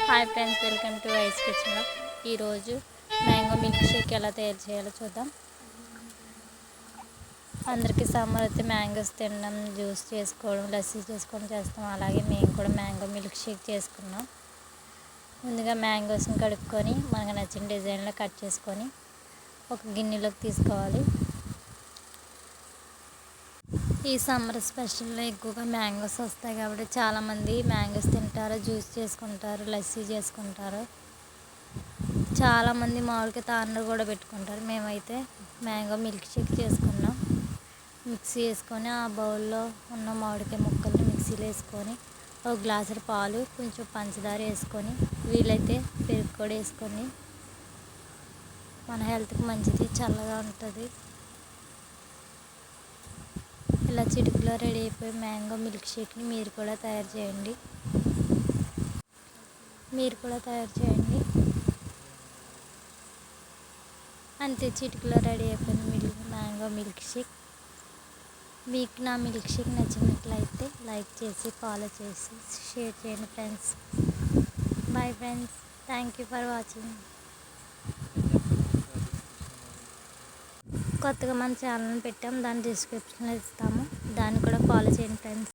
Hi friends, welcome to ice కిచెన్లో. ఈరోజు mango milk shake ఎలా తయారు చేయాలో చూద్దాం. అందరికీ సమ్మర్ అయితే మ్యాంగోస్ తినడం, జ్యూస్ చేసుకోవడం, లస్సీ చేసుకోవడం చేస్తాం. అలాగే మేము కూడా మ్యాంగో మిల్క్ షేక్ చేసుకున్నాం. ముందుగా మ్యాంగోస్ని కడుక్కొని మనకు నచ్చిన డిజైన్లో కట్ చేసుకొని ఒక గిన్నెలోకి తీసుకోవాలి. ఈ సమ్మర్ స్పెషల్లో ఎక్కువగా మ్యాంగోస్ వస్తాయి కాబట్టి చాలామంది మ్యాంగోస్ తింటారు, జ్యూస్ చేసుకుంటారు, లస్సీ చేసుకుంటారు. చాలామంది మామిడికాయ తాండ్ర కూడా పెట్టుకుంటారు. మేమైతే మ్యాంగో మిల్క్ షేక్ చేసుకున్నాం. మిక్సీ వేసుకొని ఆ బౌల్లో ఉన్న మామిడికాయ ముక్కల్ని మిక్సీలో వేసుకొని ఒక గ్లాసుల పాలు, కొంచెం పంచదార వేసుకొని, వీలైతే పెరుగు కూడా వేసుకొని, మన హెల్త్కి మంచిది, చల్లగా ఉంటుంది. ఇలా చిటికలో రెడీ అయిపోయి మ్యాంగో మిల్క్ షేక్ని మీరు కూడా తయారు చేయండి. అంతే, చిటికలో రెడీ అయిపోయింది మ్యాంగో మిల్క్ షేక్. మీకు నా మిల్క్ షేక్ నచ్చినట్లయితే లైక్ చేసి, ఫాలో చేసి, షేర్ చేయండి friends. Bye friends, thank you for watching. కొత్తగా మన ఛానల్ని పెట్టాము, దాని డిస్క్రిప్షన్లో ఇస్తాము, దాన్ని కూడా ఫాలో చేయండి ఫ్రెండ్స్.